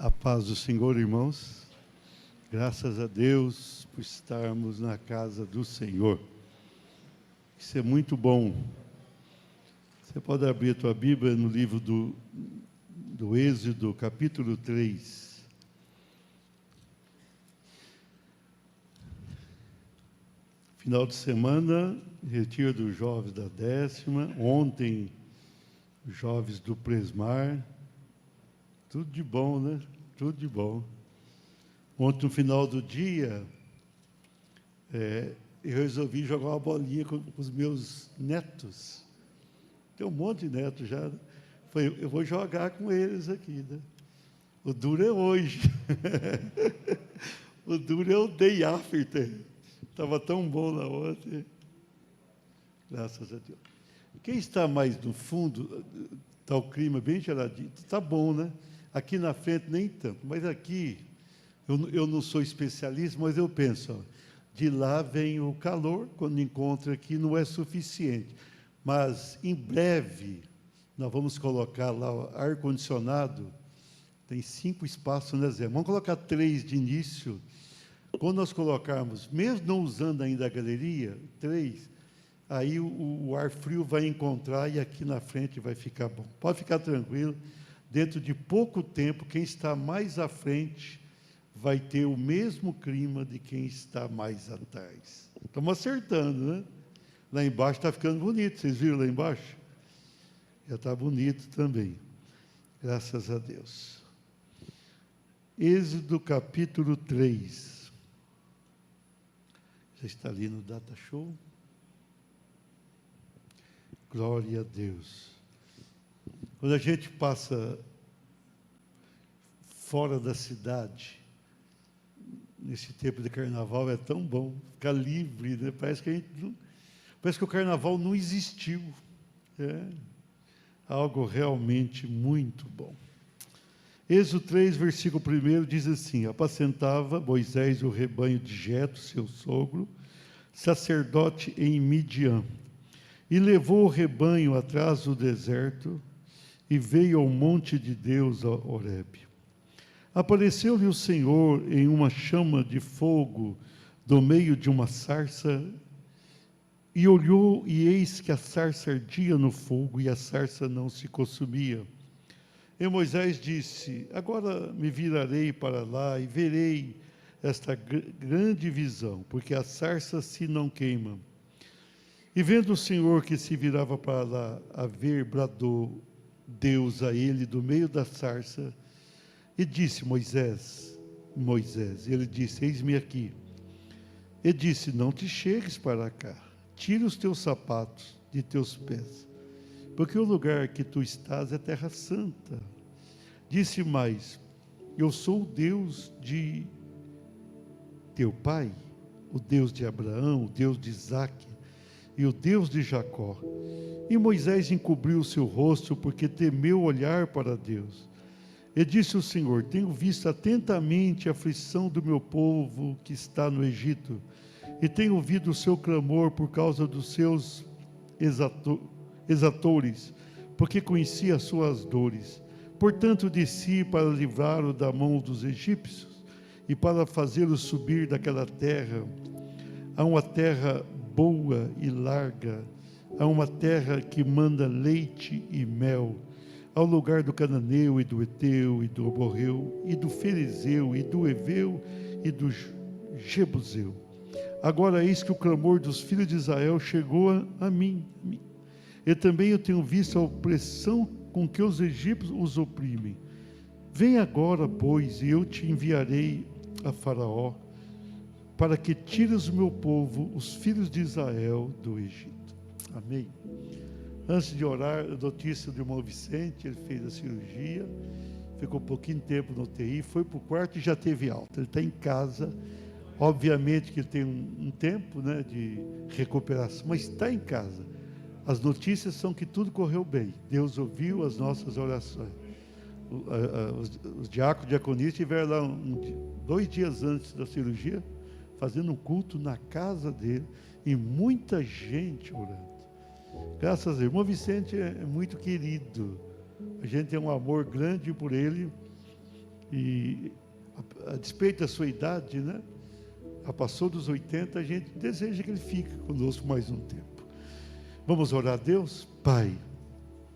A paz do Senhor, irmãos. Graças a Deus por estarmos na casa do Senhor. Isso é muito bom. Você pode abrir a tua Bíblia no livro do Êxodo, capítulo 3. Final de semana, retiro dos jovens da 10ª. Ontem, os jovens do Presmar. Tudo de bom, né? Tudo de bom. Ontem, no final do dia, eu resolvi jogar uma bolinha com os meus netos. Tem um monte de netos já. Né? Eu vou jogar com eles aqui, né? O duro é hoje. O duro é o day after. Estava tão bom lá ontem. Graças a Deus. Quem está mais no fundo, está o clima bem geladinho. Está bom, né? Aqui na frente nem tanto, mas aqui, eu não sou especialista, mas eu penso, ó, de lá vem o calor, quando encontra aqui não é suficiente. Mas, em breve, nós vamos colocar lá ar-condicionado, tem 5 espaços, né, Zé? Vamos colocar 3 de início. Quando nós colocarmos, mesmo não usando ainda a galeria, 3, aí o ar frio vai encontrar e aqui na frente vai ficar bom. Pode ficar tranquilo. Dentro de pouco tempo, quem está mais à frente vai ter o mesmo clima de quem está mais atrás. Estamos acertando, né? Lá embaixo está ficando bonito, vocês viram lá embaixo? Já está bonito também, graças a Deus. Êxodo capítulo 3. Já está ali no Data Show? Glória a Deus. Quando a gente passa fora da cidade, nesse tempo de carnaval, é tão bom ficar livre, né? Parece que o carnaval não existiu. É algo realmente muito bom. Êxodo 3, versículo 1, diz assim: apacentava Moisés o rebanho de Jetro, seu sogro, sacerdote em Midian, e levou o rebanho atrás do deserto, e veio ao monte de Deus, a Horebe. Apareceu-lhe o Senhor em uma chama de fogo do meio de uma sarça, e olhou, e eis que a sarça ardia no fogo, e a sarça não se consumia. E Moisés disse: agora me virarei para lá, e verei esta grande visão, porque a sarça se não queima. E vendo o Senhor que se virava para lá a ver, bradou Deus a ele do meio da sarça, e disse: Moisés, Moisés. Ele disse: eis-me aqui. E disse: não te chegues para cá, tira os teus sapatos de teus pés, porque o lugar que tu estás é terra santa. Disse mais: eu sou o Deus de teu pai, o Deus de Abraão, o Deus de Isaque e o Deus de Jacó. E Moisés encobriu o seu rosto, porque temeu olhar para Deus. E disse o Senhor: tenho visto atentamente a aflição do meu povo que está no Egito, e tenho ouvido o seu clamor por causa dos seus exatores, porque conheci as suas dores. Portanto desci para livrá-lo da mão dos egípcios, e para fazê-lo subir daquela terra, a uma terra boa e larga, a uma terra que manda leite e mel, ao lugar do cananeu e do eteu e do amorreu e do ferezeu e do heveu e do jebuseu. Agora eis que o clamor dos filhos de Israel chegou a mim. E também eu tenho visto a opressão com que os egípcios os oprimem. Vem agora, pois, e eu te enviarei a Faraó, para que tires o meu povo, os filhos de Israel, do Egito. Amém. Antes de orar, a notícia do irmão Vicente, ele fez a cirurgia, ficou um pouquinho de tempo no UTI, foi para o quarto e já teve alta. Ele está em casa, obviamente que ele tem um tempo, né, de recuperação, mas está em casa. As notícias são que tudo correu bem. Deus ouviu as nossas orações. Os diáconos e diaconistas estiveram lá 2 dias antes da cirurgia, fazendo um culto na casa dele, e muita gente orando. Graças a Deus. O irmão Vicente é muito querido. A gente tem um amor grande por ele. E a despeito da sua idade, né? Já passou dos 80, a gente deseja que ele fique conosco mais um tempo. Vamos orar a Deus? Pai,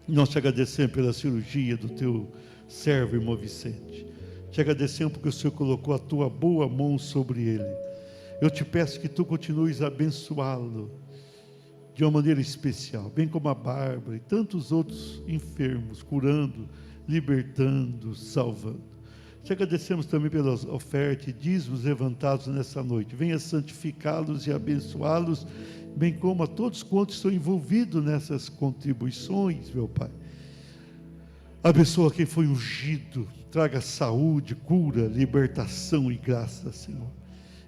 nós te agradecemos pela cirurgia do teu servo, irmão Vicente. Te agradecemos porque o Senhor colocou a tua boa mão sobre ele. Eu te peço que tu continues a abençoá-lo de uma maneira especial, bem como a Bárbara e tantos outros enfermos, curando, libertando, salvando. Te agradecemos também pelas ofertas e dízimos levantados nessa noite. Venha santificá-los e abençoá-los, bem como a todos quantos estão envolvidos nessas contribuições, meu Pai. Abençoa quem foi ungido, traga saúde, cura, libertação e graça, Senhor.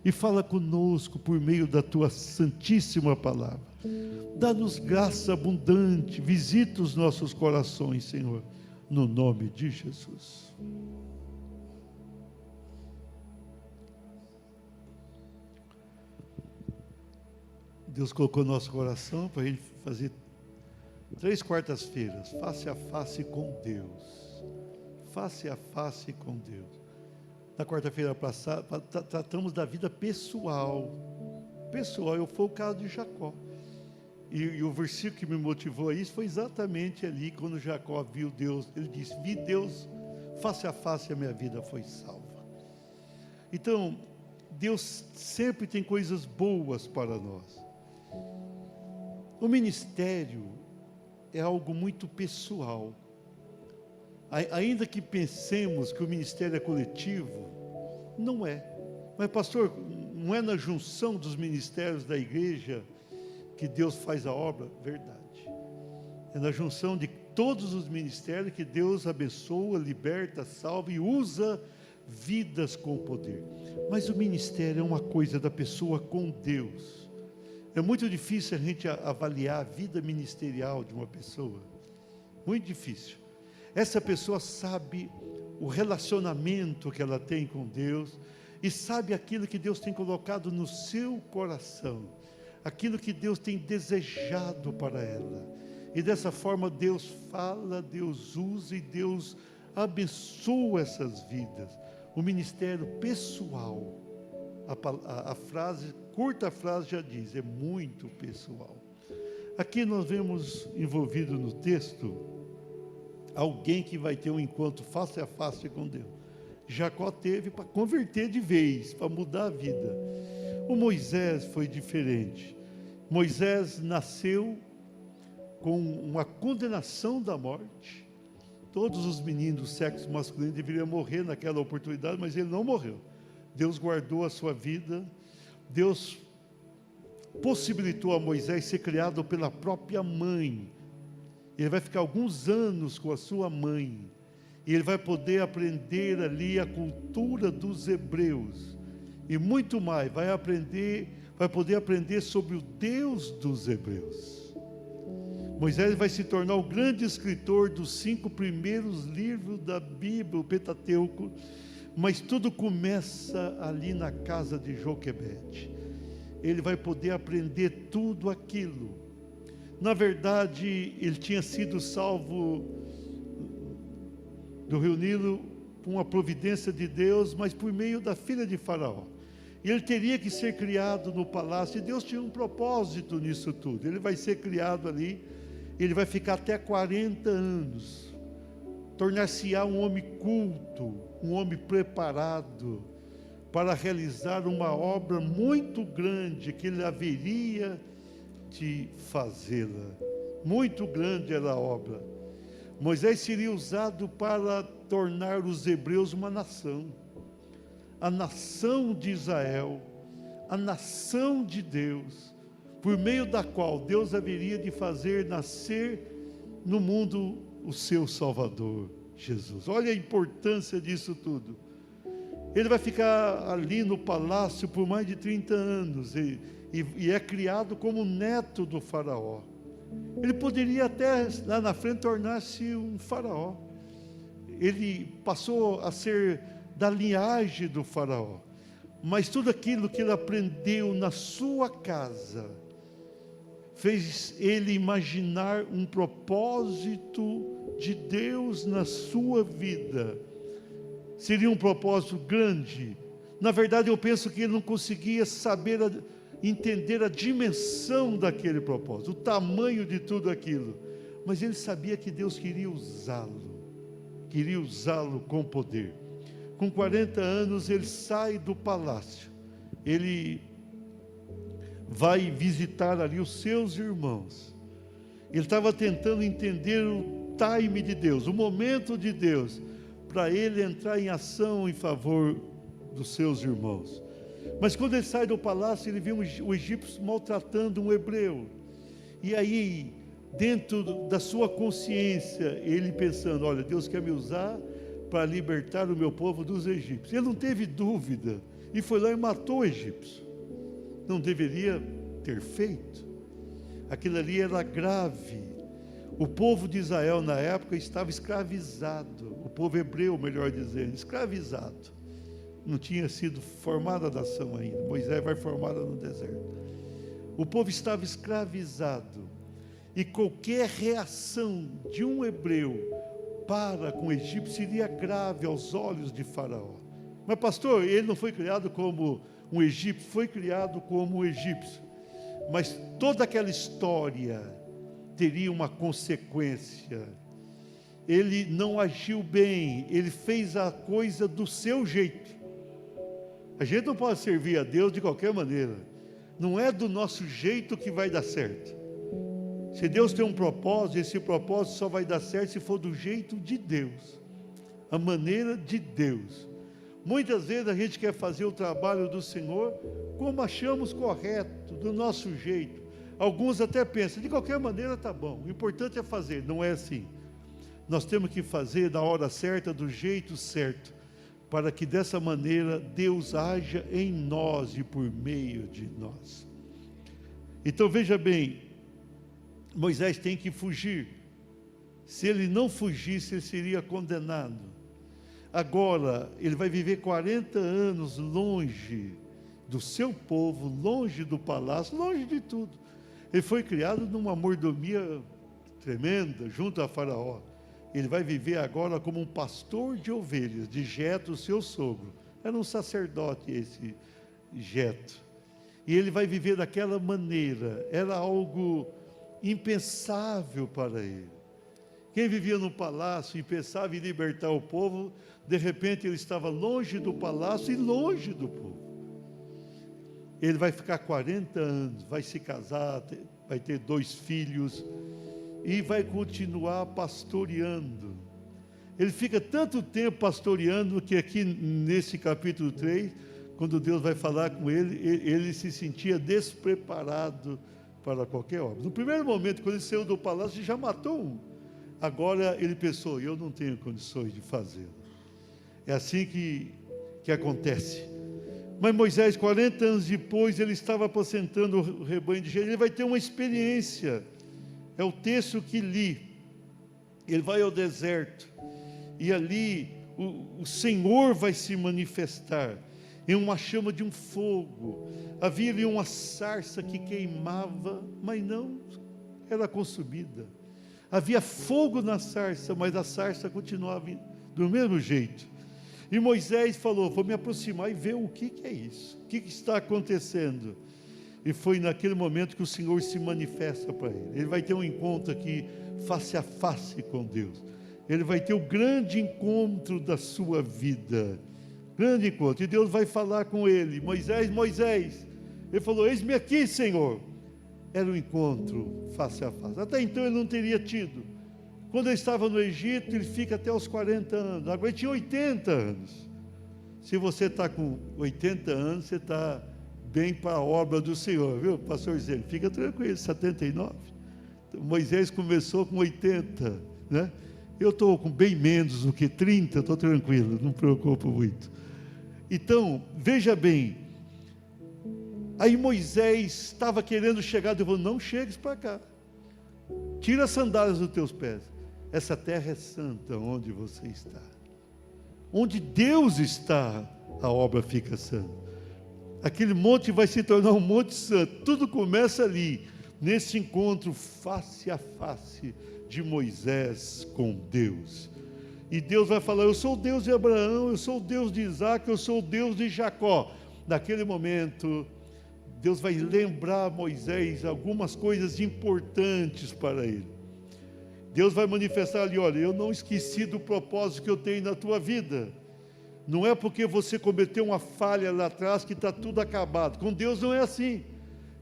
E fala conosco por meio da Tua santíssima palavra. Dá-nos graça abundante, visita os nossos corações, Senhor, no nome de Jesus. Deus colocou no nosso coração para a gente fazer 3 quartas-feiras, face a face com Deus. Face a face com Deus. Na quarta-feira passada, tratamos da vida pessoal. Pessoal, foi o caso de Jacó. E o versículo que me motivou a isso foi exatamente ali, quando Jacó viu Deus. Ele disse, vi Deus face a face, a minha vida foi salva. Então, Deus sempre tem coisas boas para nós. O ministério é algo muito pessoal. Ainda que pensemos que o ministério é coletivo, não é. Mas, pastor, não é na junção dos ministérios da igreja que Deus faz a obra? Verdade. É na junção de todos os ministérios que Deus abençoa, liberta, salva e usa vidas com poder. Mas o ministério é uma coisa da pessoa com Deus. É muito difícil a gente avaliar a vida ministerial de uma pessoa. Muito difícil. Essa pessoa sabe o relacionamento que ela tem com Deus e sabe aquilo que Deus tem colocado no seu coração, aquilo que Deus tem desejado para ela. E dessa forma Deus fala, Deus usa e Deus abençoa essas vidas. O ministério pessoal, a frase, curta frase já diz, é muito pessoal. Aqui nós vemos envolvido no texto alguém que vai ter um encontro face a face com Deus. Jacó teve para converter de vez, para mudar a vida. O Moisés foi diferente. Moisés nasceu com uma condenação da morte. Todos os meninos do sexo masculino deveriam morrer naquela oportunidade, mas ele não morreu. Deus guardou a sua vida. Deus possibilitou a Moisés ser criado pela própria mãe. Ele vai ficar alguns anos com a sua mãe. E ele vai poder aprender ali a cultura dos hebreus. E muito mais, vai poder aprender sobre o Deus dos hebreus. Moisés vai se tornar o grande escritor dos 5 primeiros livros da Bíblia, o Pentateuco. Mas tudo começa ali na casa de Joquebede. Ele vai poder aprender tudo aquilo. Na verdade, ele tinha sido salvo do Rio Nilo com uma providência de Deus, mas por meio da filha de Faraó. E ele teria que ser criado no palácio, e Deus tinha um propósito nisso tudo. Ele vai ser criado ali, ele vai ficar até 40 anos, tornar-se-á um homem culto, um homem preparado para realizar uma obra muito grande que ele haveria de fazê-la. Muito grande era a obra. Moisés seria usado para tornar os hebreus uma nação. A nação de Israel, a nação de Deus, por meio da qual Deus haveria de fazer nascer no mundo o seu Salvador, Jesus. Olha a importância disso tudo. Ele vai ficar ali no palácio por mais de 30 anos e é criado como neto do faraó. Ele poderia até lá na frente tornar-se um faraó. Ele passou a ser da linhagem do faraó. Mas tudo aquilo que ele aprendeu na sua casa fez ele imaginar um propósito de Deus na sua vida. seria um propósito grande. Na verdade, eu penso que ele não conseguia saber, entender a dimensão daquele propósito, o tamanho de tudo aquilo. Mas ele sabia que Deus queria usá-lo com poder. Com 40 anos, ele sai do palácio. Ele vai visitar ali os seus irmãos. Ele estava tentando entender o time de Deus, o momento de Deus, para ele entrar em ação em favor dos seus irmãos. Mas quando ele sai do palácio, ele vê o egípcio maltratando um hebreu. E aí, dentro da sua consciência, ele pensando, olha, Deus quer me usar para libertar o meu povo dos egípcios. Ele não teve dúvida e foi lá e matou o egípcio. Não deveria ter feito. Aquilo ali era grave. O povo de Israel na época estava escravizado, o povo hebreu, melhor dizendo, escravizado. Não tinha sido formada a nação ainda. Moisés vai formada no deserto. O povo estava escravizado. E qualquer reação de um hebreu para com o egípcio seria grave aos olhos de Faraó. Mas pastor, ele não foi criado como um egípcio, foi criado como um egípcio. Mas toda aquela história teria uma consequência. Ele não agiu bem, ele fez a coisa do seu jeito. A gente não pode servir a Deus de qualquer maneira. Não é do nosso jeito que vai dar certo. Se Deus tem um propósito, esse propósito só vai dar certo se for do jeito de Deus, a maneira de Deus. Muitas vezes a gente quer fazer o trabalho do Senhor como achamos correto, do nosso jeito. Alguns até pensam, de qualquer maneira está bom, o importante é fazer. Não é assim. Nós temos que fazer na hora certa, do jeito certo, para que dessa maneira Deus haja em nós e por meio de nós. Então veja bem, Moisés tem que fugir. Se ele não fugisse, ele seria condenado. Agora, ele vai viver 40 anos longe do seu povo, longe do palácio, longe de tudo. Ele foi criado numa mordomia tremenda, junto a Faraó. Ele vai viver agora como um pastor de ovelhas, de Jetro, seu sogro. Era um sacerdote esse Jetro. E ele vai viver daquela maneira. Era algo impensável para ele. Quem vivia no palácio e pensava em libertar o povo, de repente ele estava longe do palácio e longe do povo. Ele vai ficar 40 anos, vai se casar, vai ter 2 filhos e vai continuar pastoreando. Ele fica tanto tempo pastoreando que aqui nesse capítulo 3, quando Deus vai falar com ele, ele se sentia despreparado para qualquer obra. No primeiro momento, quando ele saiu do palácio, já matou um. Agora ele pensou, eu não tenho condições de fazê-lo. É assim que acontece. Mas Moisés, 40 anos depois, ele estava apacentando o rebanho de Jetro. Ele vai ter uma experiência. É o texto que li. Ele vai ao deserto. E ali o Senhor vai se manifestar em uma chama de um fogo. Havia ali uma sarça que queimava, mas não era consumida. Havia fogo na sarça, mas a sarça continuava do mesmo jeito. E Moisés falou, vou me aproximar e ver o que é isso, o que está acontecendo. E foi naquele momento que o Senhor se manifesta para ele. Ele vai ter um encontro aqui, face a face com Deus. Ele vai ter o grande encontro da sua vida. Grande encontro. E Deus vai falar com ele, Moisés, Moisés. Ele falou, eis-me aqui, Senhor. Era um encontro face a face. Até então ele não teria tido. Quando ele estava no Egito, ele fica até os 40 anos. Agora ele tinha 80 anos. Se você está com 80 anos, você está bem para a obra do Senhor, viu, pastor Zé? Fica tranquilo, 79. Moisés começou com 80, né? Eu estou com bem menos do que 30, estou tranquilo, não me preocupo muito. Então, veja bem, aí Moisés estava querendo chegar, Deus falou, não chegues para cá, tira as sandálias dos teus pés, essa terra é santa onde você está. Onde Deus está, a obra fica santa. Aquele monte vai se tornar um monte santo. Tudo começa ali, nesse encontro face a face de Moisés com Deus. E Deus vai falar: eu sou o Deus de Abraão, eu sou o Deus de Isaac, eu sou o Deus de Jacó. Naquele momento, Deus vai lembrar a Moisés algumas coisas importantes para ele. Deus vai manifestar ali: olha, eu não esqueci do propósito que eu tenho na tua vida. Não é porque você cometeu uma falha lá atrás que está tudo acabado. Com Deus não é assim.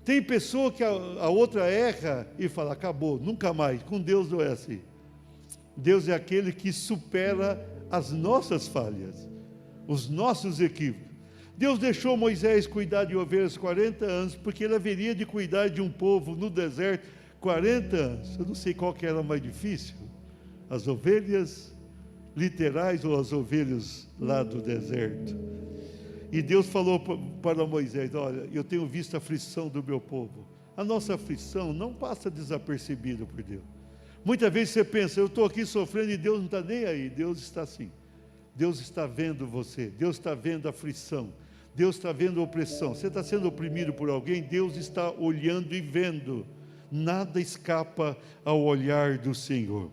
Tem pessoa que a outra erra e fala: acabou, nunca mais. Com Deus não é assim. Deus é aquele que supera as nossas falhas, os nossos equívocos. Deus deixou Moisés cuidar de ovelhas 40 anos, porque ele haveria de cuidar de um povo no deserto 40 anos. Eu não sei qual que era mais difícil, as ovelhas literais ou as ovelhas lá do deserto. E Deus falou para Moisés: olha, eu tenho visto a aflição do meu povo. A nossa aflição não passa desapercebida por Deus. Muitas vezes você pensa: eu estou aqui sofrendo e Deus não está nem aí. Deus está assim. Deus está vendo você, Deus está vendo a aflição, Deus está vendo a opressão. Você está sendo oprimido por alguém, Deus está olhando e vendo. Nada escapa ao olhar do Senhor.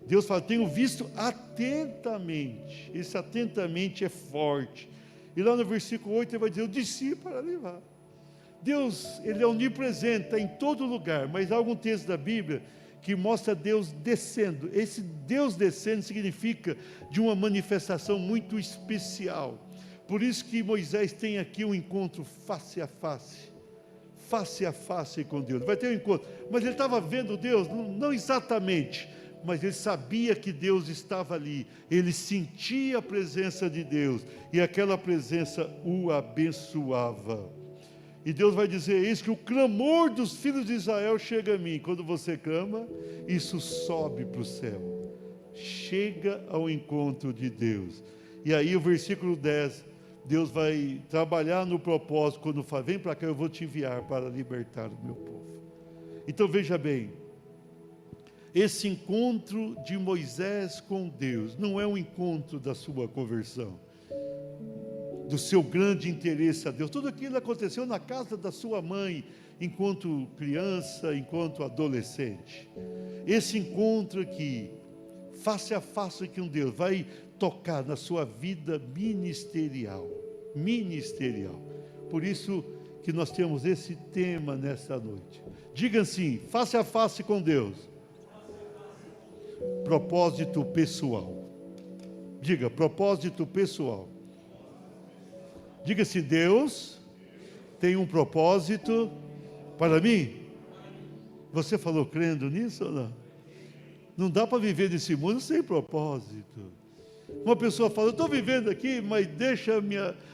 Deus fala: tenho visto atentamente. Esse atentamente é forte. E lá no versículo 8 ele vai dizer: eu desci para levar. Deus, ele é onipresente, está em todo lugar. Mas há algum texto da Bíblia que mostra Deus descendo. Esse Deus descendo significa de uma manifestação muito especial. Por isso que Moisés tem aqui um encontro face a face com Deus. Vai ter um encontro, mas ele estava vendo Deus, não exatamente, mas ele sabia que Deus estava ali, ele sentia a presença de Deus, e aquela presença o abençoava. E Deus vai dizer isso, que o clamor dos filhos de Israel chega a mim. Quando você clama, isso sobe para o céu, chega ao encontro de Deus. E aí o versículo 10, Deus vai trabalhar no propósito, quando fala: vem para cá, eu vou te enviar para libertar o meu povo. Então veja bem, esse encontro de Moisés com Deus não é um encontro da sua conversão, do seu grande interesse a Deus. Tudo aquilo aconteceu na casa da sua mãe, enquanto criança, enquanto adolescente. Esse encontro aqui, face a face com Deus, vai tocar na sua vida ministerial. Por isso que nós temos esse tema nesta noite. Diga assim: face a face com Deus. Propósito pessoal. Diga: propósito pessoal. Diga assim: Deus tem um propósito para mim. Você falou crendo nisso ou não? Não dá para viver nesse mundo sem propósito. Uma pessoa fala: eu estou vivendo aqui, mas deixa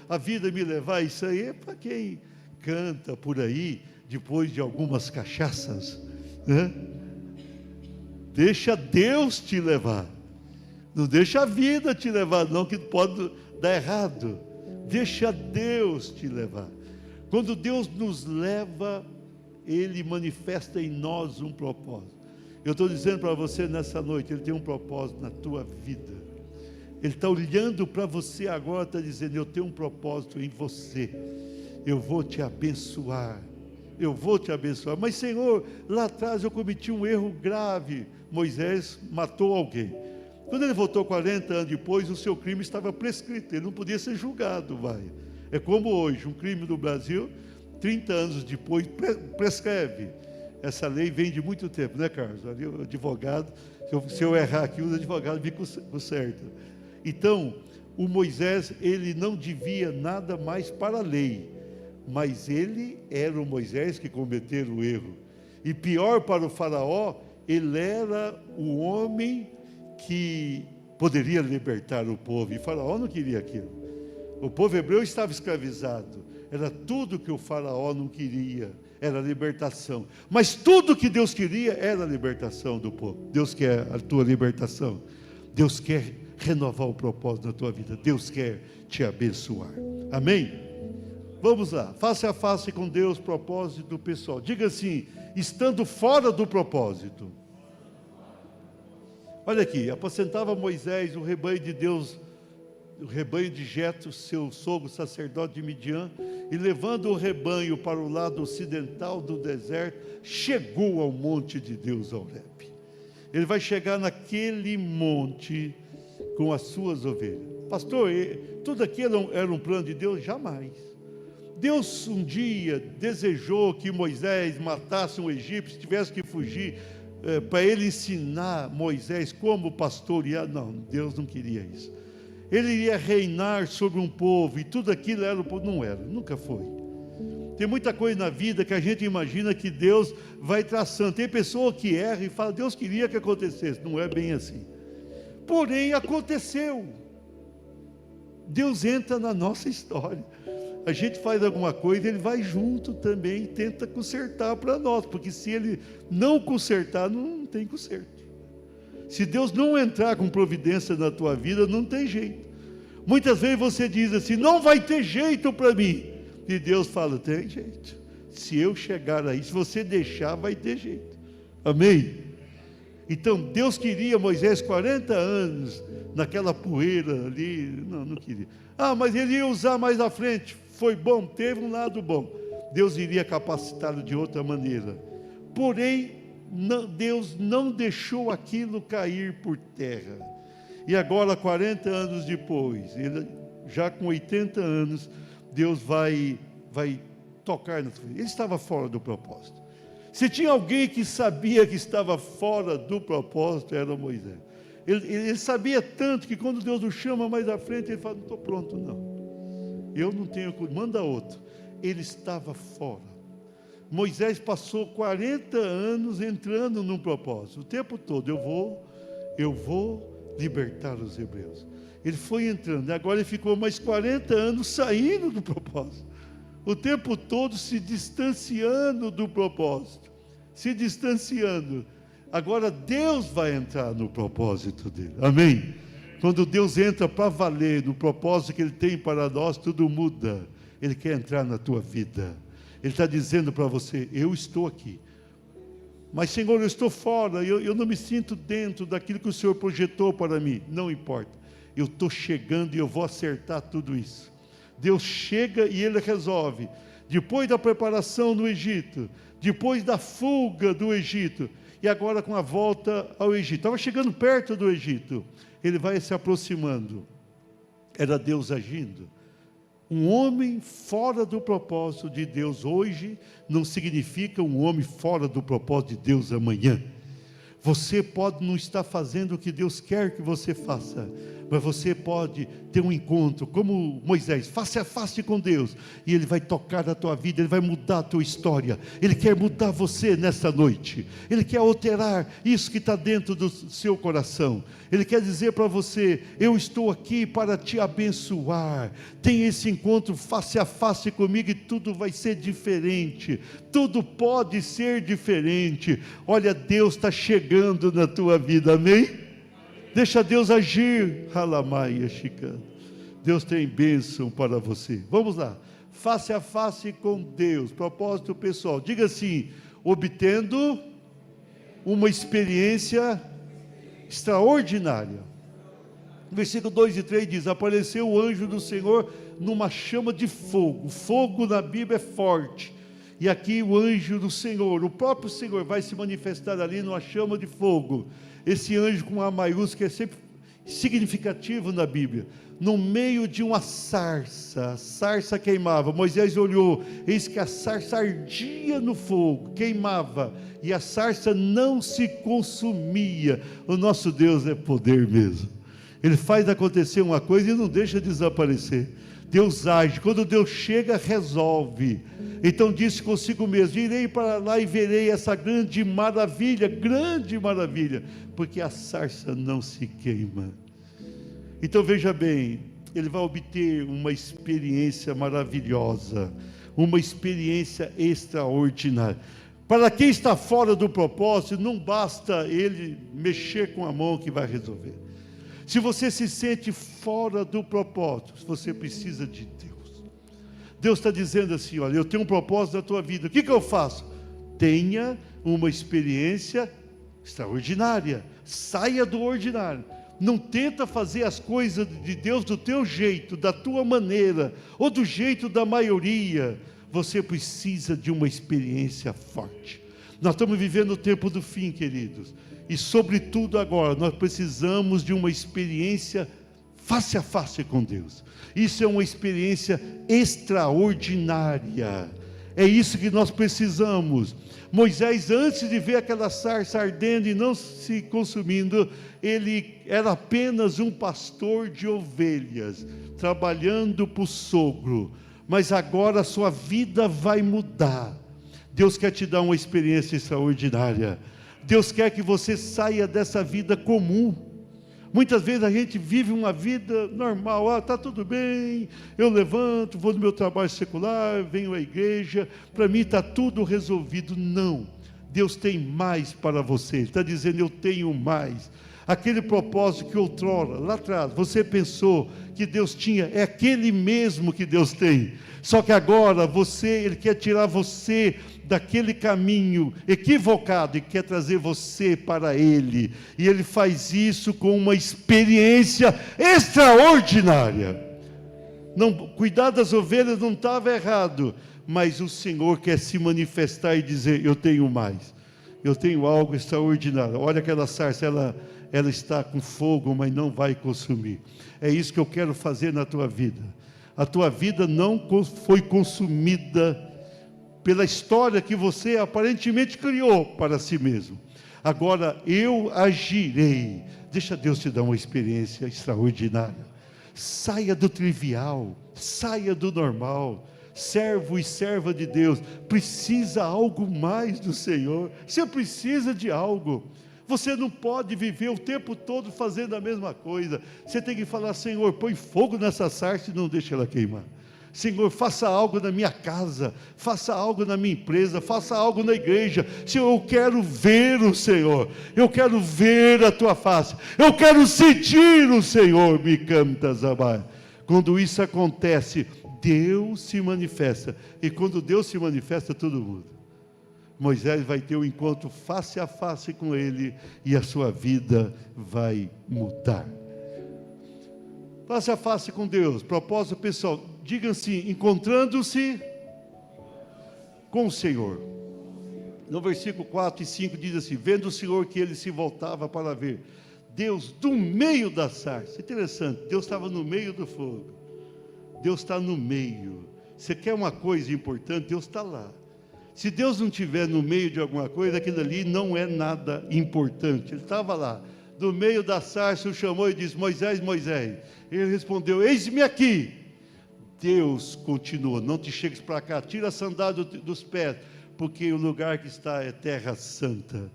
a vida me levar. Isso aí é para quem canta por aí, depois de algumas cachaças, né? Deixa Deus te levar. Não deixa a vida te levar, não, que pode dar errado. Deixa Deus te levar. Quando Deus nos leva, Ele manifesta em nós um propósito. Eu estou dizendo para você nessa noite, Ele tem um propósito na tua vida. Ele está olhando para você agora, está dizendo: eu tenho um propósito em você. Eu vou te abençoar. Eu vou te abençoar. Mas Senhor, lá atrás eu cometi um erro grave. Moisés matou alguém. Quando ele voltou 40 anos depois, o seu crime estava prescrito, ele não podia ser julgado, É como hoje, um crime no Brasil, 30 anos depois, prescreve. Essa lei vem de muito tempo, né, Carlos? Ali o advogado, se eu errar aqui, os advogados ficam certo. Então, o Moisés, ele não devia nada mais para a lei, mas ele era o Moisés que cometeu o erro. E pior para o faraó, ele era o homem que poderia libertar o povo, e Faraó não queria aquilo. O povo hebreu estava escravizado, era tudo que o Faraó não queria, era a libertação. Mas tudo que Deus queria era a libertação do povo. Deus quer a tua libertação, Deus quer renovar o propósito da tua vida, Deus quer te abençoar. Amém? Vamos lá, face a face com Deus, propósito pessoal. Diga assim: estando fora do propósito. Olha aqui: apacentava Moisés o rebanho de Deus, o rebanho de Jetro, seu sogro sacerdote de Midian, e levando o rebanho para o lado ocidental do deserto, chegou ao monte de Deus, Horebe. Ele vai chegar naquele monte com as suas ovelhas. Pastor, tudo aquilo era um plano de Deus? Jamais. Deus um dia desejou que Moisés matasse um egípcio, tivesse que fugir, para ele ensinar Moisés como pastorear. Não, Deus não queria isso. Ele iria reinar sobre um povo, e tudo aquilo era o povo. Não era, nunca foi. Tem muita coisa na vida que a gente imagina que Deus vai traçando. Tem pessoa que erra e fala, Deus queria que acontecesse. Não é bem assim. Porém, aconteceu. Deus entra na nossa história. A gente faz alguma coisa, Ele vai junto também e tenta consertar para nós, porque se Ele não consertar, não tem conserto. Se Deus não entrar com providência na tua vida, não tem jeito. Muitas vezes você diz assim, não vai ter jeito para mim. E Deus fala, tem jeito. Se eu chegar aí, se você deixar, vai ter jeito. Amém? Então, Deus queria Moisés 40 anos naquela poeira ali. Não queria. Mas Ele ia usar mais à frente. Foi bom, teve um lado bom. Deus iria capacitá-lo de outra maneira. Porém, Deus não deixou aquilo cair por terra. E agora, 40 anos depois, ele, já com 80 anos, Deus vai tocar na sua vida. Ele estava fora do propósito. Se tinha alguém que sabia que estava fora do propósito, era Moisés. Ele sabia tanto que quando Deus o chama mais à frente, ele fala, não estou pronto não. Eu não tenho, manda outro. Ele estava fora. Moisés passou 40 anos entrando num propósito, o tempo todo, eu vou libertar os hebreus. Ele foi entrando, agora ele ficou mais 40 anos saindo do propósito, o tempo todo se distanciando do propósito, se distanciando. Agora Deus vai entrar no propósito dele, amém? Quando Deus entra para valer no propósito que Ele tem para nós, tudo muda. Ele quer entrar na tua vida. Ele está dizendo para você, eu estou aqui. Mas Senhor, eu estou fora, eu não me sinto dentro daquilo que o Senhor projetou para mim. Não importa, eu estou chegando e eu vou acertar tudo isso. Deus chega e Ele resolve. Depois da preparação no Egito, depois da fuga do Egito, e agora com a volta ao Egito. Estava chegando perto do Egito. Ele vai se aproximando. Era Deus agindo. Um homem fora do propósito de Deus hoje não significa um homem fora do propósito de Deus amanhã. Você pode não estar fazendo o que Deus quer que você faça, mas você pode ter um encontro, como Moisés, face a face com Deus, e Ele vai tocar a tua vida, Ele vai mudar a tua história. Ele quer mudar você nesta noite, Ele quer alterar isso que está dentro do seu coração. Ele quer dizer para você, eu estou aqui para te abençoar. Tem esse encontro face a face comigo e tudo vai ser diferente, tudo pode ser diferente. Olha, Deus está chegando na tua vida, amém? Deixa Deus agir. Halamaia, Chica. Deus tem bênção para você. Vamos lá. Face a face com Deus. Propósito pessoal. Diga assim: obtendo uma experiência extraordinária. Versículo 2 e 3 diz: apareceu o anjo do Senhor numa chama de fogo. Fogo na Bíblia é forte. E aqui o anjo do Senhor, o próprio Senhor, vai se manifestar ali numa chama de fogo. Esse anjo com A maiúsculo é sempre significativo na Bíblia. No meio de uma sarça, a sarça queimava. Moisés olhou, eis que a sarça ardia no fogo, queimava, e a sarça não se consumia. O nosso Deus é poder mesmo. Ele faz acontecer uma coisa e não deixa desaparecer. Deus age, quando Deus chega, resolve. Então disse consigo mesmo: irei para lá e verei essa grande maravilha, porque a sarça não se queima. Então veja bem, ele vai obter uma experiência maravilhosa, uma experiência extraordinária. Para quem está fora do propósito, não basta ele mexer com a mão que vai resolver. Se você se sente fora do propósito, você precisa de Deus. Deus está dizendo assim: olha, eu tenho um propósito na tua vida, o que eu faço? Tenha uma experiência extraordinária, saia do ordinário. Não tenta fazer as coisas de Deus do teu jeito, da tua maneira, ou do jeito da maioria. Você precisa de uma experiência forte. Nós estamos vivendo o tempo do fim, queridos. E sobretudo agora, nós precisamos de uma experiência face a face com Deus. Isso é uma experiência extraordinária. É isso que nós precisamos. Moisés, antes de ver aquela sarça ardendo e não se consumindo, ele era apenas um pastor de ovelhas, trabalhando para o sogro. Mas agora a sua vida vai mudar. Deus quer te dar uma experiência extraordinária. Deus quer que você saia dessa vida comum. Muitas vezes a gente vive uma vida normal, está tudo bem, eu levanto, vou no meu trabalho secular, venho à igreja, para mim está tudo resolvido. Não, Deus tem mais para você, Ele está dizendo, eu tenho mais. Aquele propósito que outrora, lá atrás, você pensou que Deus tinha, é aquele mesmo que Deus tem, só que agora Ele quer tirar você daquele caminho equivocado e quer trazer você para Ele, e Ele faz isso com uma experiência extraordinária. Não, cuidar das ovelhas não estava errado, mas o Senhor quer se manifestar e dizer, eu tenho mais, eu tenho algo extraordinário. Olha aquela sarça, ela está com fogo, mas não vai consumir. É isso que eu quero fazer na tua vida. A tua vida não foi consumida pela história que você aparentemente criou para si mesmo. Agora eu agirei. Deixa Deus te dar uma experiência extraordinária. Saia do trivial, saia do normal. Servo e serva de Deus precisa algo mais do Senhor. Você precisa de algo. Você não pode viver o tempo todo fazendo a mesma coisa. Você tem que falar, Senhor, põe fogo nessa sarça e não deixa ela queimar. Senhor, faça algo na minha casa, faça algo na minha empresa, faça algo na igreja. Senhor, eu quero ver o Senhor, eu quero ver a tua face, eu quero sentir o Senhor, me canta Zabai. Quando isso acontece, Deus se manifesta, e quando Deus se manifesta, tudo muda. Moisés vai ter um encontro face a face com Ele, e a sua vida vai mudar. Face a face com Deus, propósito pessoal, diga assim, encontrando-se com o Senhor. No versículo 4 e 5 diz assim, vendo o Senhor que ele se voltava para ver, Deus do meio da sarça. Interessante, Deus estava no meio do fogo, Deus está no meio. Você quer uma coisa importante, Deus está lá. Se Deus não estiver no meio de alguma coisa, aquilo ali não é nada importante. Ele estava lá, do meio da sarça, o chamou e disse, Moisés, Moisés. Ele respondeu, eis-me aqui. Deus continuou, não te chegues para cá, tira a sandália dos pés, porque o lugar que está é terra santa.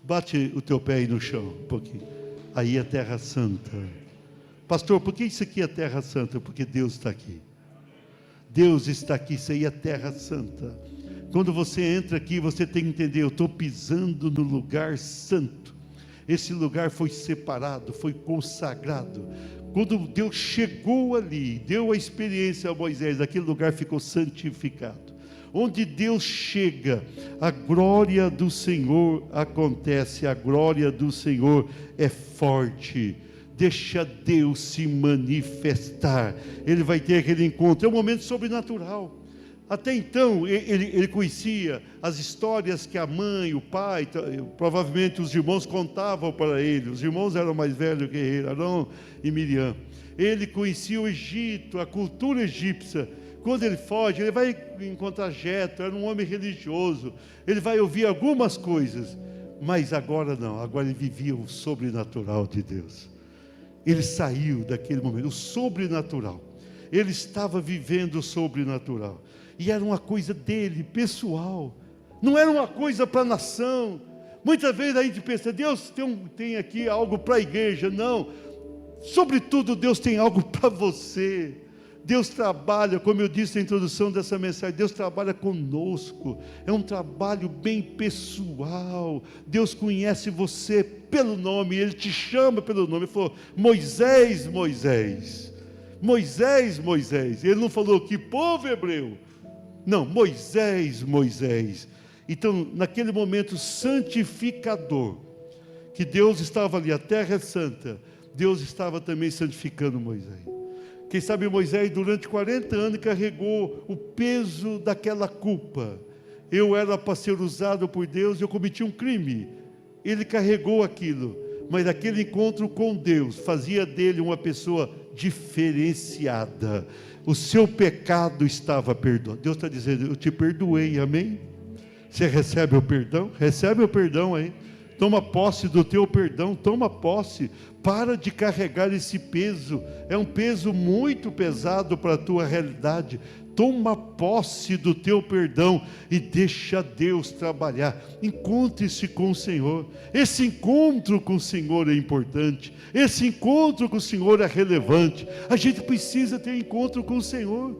Bate o teu pé aí no chão, um pouquinho. Aí é terra santa. Pastor, por que isso aqui é terra santa? Porque Deus está aqui. Deus está aqui, isso aí é terra santa. Quando você entra aqui, você tem que entender, eu estou pisando no lugar santo. Esse lugar foi separado, foi consagrado. Quando Deus chegou ali, deu a experiência a Moisés, aquele lugar ficou santificado. Onde Deus chega, a glória do Senhor acontece, a glória do Senhor é forte. Deixa Deus se manifestar. Ele vai ter aquele encontro, é um momento sobrenatural. Até então, ele conhecia as histórias que a mãe, o pai, provavelmente os irmãos contavam para ele. Os irmãos eram mais velhos que ele, Arão e Miriam. Ele conhecia o Egito, a cultura egípcia. Quando ele foge, ele vai encontrar Jetro, era um homem religioso. Ele vai ouvir algumas coisas, mas agora não, agora ele vivia o sobrenatural de Deus. Ele saiu daquele momento, o sobrenatural. Ele estava vivendo o sobrenatural. E era uma coisa dele, pessoal. Não era uma coisa para a nação. Muitas vezes a gente pensa, Deus tem aqui algo para a igreja. Não. Sobretudo, Deus tem algo para você. Deus trabalha, como eu disse na introdução dessa mensagem, Deus trabalha conosco. É um trabalho bem pessoal. Deus conhece você pelo nome. Ele te chama pelo nome. Ele falou, Moisés, Moisés. Moisés, Moisés. Ele não falou que povo hebreu. Não, Moisés, Moisés. Então, naquele momento santificador, que Deus estava ali, a terra é santa, Deus estava também santificando Moisés. Quem sabe Moisés, durante 40 anos, carregou o peso daquela culpa. Eu era para ser usado por Deus, eu cometi um crime. ele carregou aquilo, mas aquele encontro com Deus fazia dele uma pessoa diferenciada. O seu pecado estava perdoado. Deus está dizendo: eu te perdoei, amém? Você recebe o perdão? Recebe o perdão aí. Toma posse do teu perdão, toma posse. Para de carregar esse peso, é um peso muito pesado para a tua realidade. Toma posse do teu perdão e deixa Deus trabalhar. Encontre-se com o Senhor. Esse encontro com o Senhor é importante. Esse encontro com o Senhor é relevante. A gente precisa ter encontro com o Senhor.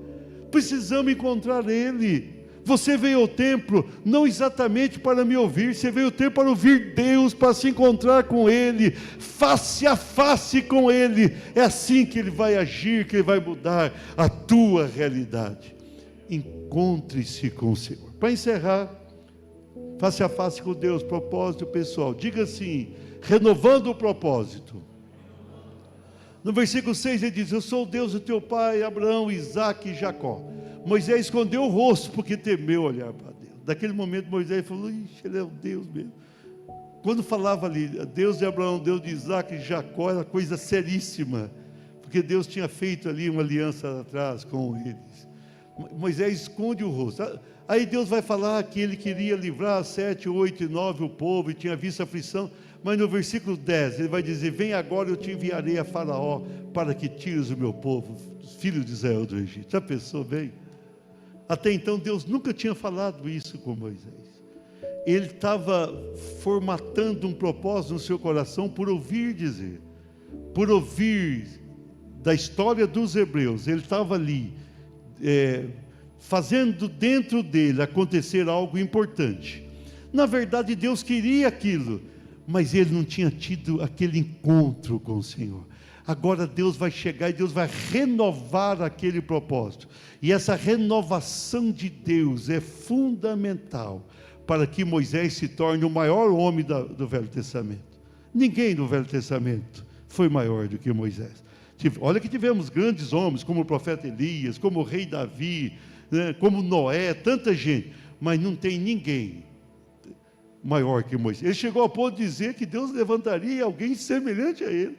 Precisamos encontrar Ele. Você veio ao templo não exatamente para me ouvir, você veio ao templo para ouvir Deus, para se encontrar com Ele, face a face com Ele. É assim que Ele vai agir, que Ele vai mudar a tua realidade. Encontre-se com o Senhor. Para encerrar, face a face com Deus, propósito pessoal. Diga assim: renovando o propósito. No versículo 6 ele diz: eu sou o Deus do teu pai Abraão, Isaque e Jacó. Moisés escondeu o rosto porque temeu olhar para Deus. Daquele momento Moisés falou: ixi, ele é o Deus mesmo. Quando falava ali, Deus de Abraão, Deus de Isaque e Jacó, era coisa seríssima, porque Deus tinha feito ali uma aliança atrás com eles. Moisés esconde o rosto. Aí Deus vai falar que ele queria livrar 7, 8 e 9 o povo, e tinha visto a aflição, mas no versículo 10 ele vai dizer: vem agora, eu te enviarei a Faraó, para que tires o meu povo, os filhos de Israel do Egito. Já pensou bem? Até então Deus nunca tinha falado isso com Moisés. Ele estava formatando um propósito no seu coração por ouvir dizer, por ouvir da história dos hebreus. Ele estava ali fazendo dentro dele acontecer algo importante. Na verdade Deus queria aquilo, mas ele não tinha tido aquele encontro com o Senhor. Agora Deus vai chegar e Deus vai renovar aquele propósito. E essa renovação de Deus é fundamental para que Moisés se torne o maior homem do Velho Testamento. Ninguém no Velho Testamento foi maior do que Moisés. Olha que tivemos grandes homens, como o profeta Elias, como o rei Davi, né, como Noé, tanta gente, mas não tem ninguém maior que Moisés. Ele chegou ao ponto de dizer que Deus levantaria alguém semelhante a ele.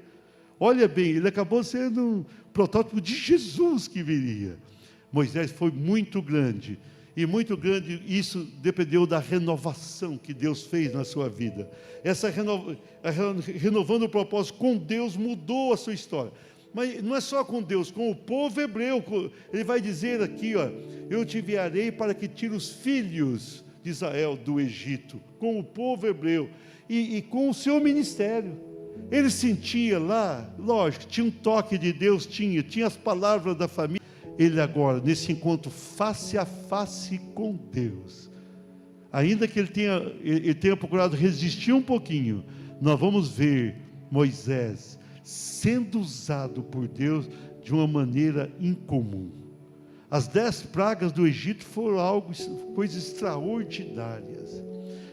Olha bem, ele acabou sendo um protótipo de Jesus que viria. Moisés foi muito grande, e muito grande, isso dependeu da renovação que Deus fez na sua vida. Essa renovando o propósito com Deus mudou a sua história. Mas não é só com Deus, com o povo hebreu. Ele vai dizer aqui, ó: eu te enviarei para que tire os filhos de Israel do Egito, com o povo hebreu, e com o seu ministério. Ele sentia lá, lógico, tinha um toque de Deus, tinha as palavras da família. Ele agora, nesse encontro face a face com Deus, ainda que ele tenha procurado resistir um pouquinho, nós vamos ver Moisés sendo usado por Deus de uma maneira incomum. As 10 pragas do Egito foram coisas extraordinárias.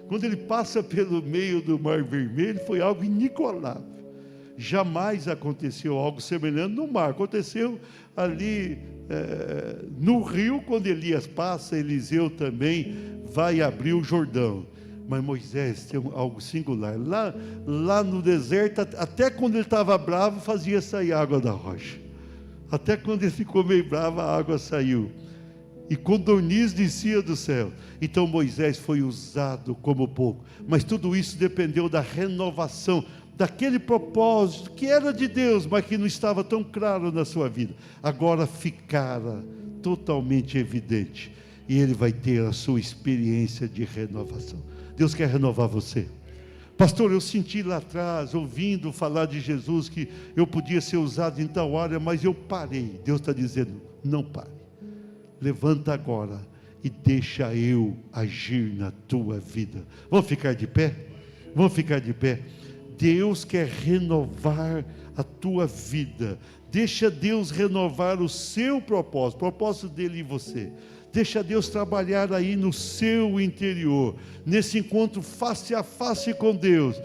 Quando ele passa pelo meio do Mar Vermelho, foi algo inigualável. Jamais aconteceu algo semelhante no mar. Aconteceu ali no rio, quando Elias passa, Eliseu também vai abrir o Jordão. Mas Moisés tem algo singular. Lá no deserto, até quando ele estava bravo, fazia sair água da rocha. Até quando ele ficou meio bravo, a água saiu. E codorniz descia do céu. Então Moisés foi usado como pouco. Mas tudo isso dependeu da renovação, daquele propósito que era de Deus, mas que não estava tão claro na sua vida. Agora ficara totalmente evidente. E ele vai ter a sua experiência de renovação. Deus quer renovar você. Pastor, eu senti lá atrás, ouvindo falar de Jesus, que eu podia ser usado em tal área, mas eu parei. Deus está dizendo: não pare. Levanta agora e deixa eu agir na tua vida. Vamos ficar de pé? Vamos ficar de pé. Deus quer renovar a tua vida. Deixa Deus renovar o seu propósito, o propósito dele em você. Deixa Deus trabalhar aí no seu interior, nesse encontro face a face com Deus.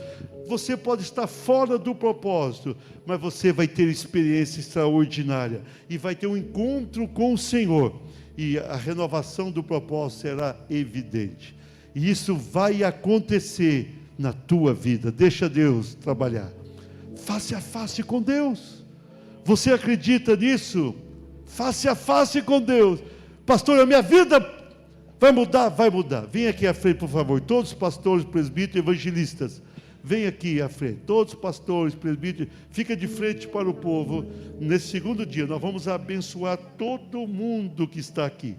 Você pode estar fora do propósito, mas você vai ter experiência extraordinária e vai ter um encontro com o Senhor, e a renovação do propósito será evidente. E isso vai acontecer na tua vida. Deixa Deus trabalhar. Face a face com Deus. Você acredita nisso? Face a face com Deus. Pastor, a minha vida vai mudar? Vai mudar. Vem aqui à frente, por favor. Todos os pastores, presbíteros, evangelistas. Vem aqui à frente. Todos os pastores, presbíteros. Fica de frente para o povo. Nesse segundo dia, nós vamos abençoar todo mundo que está aqui.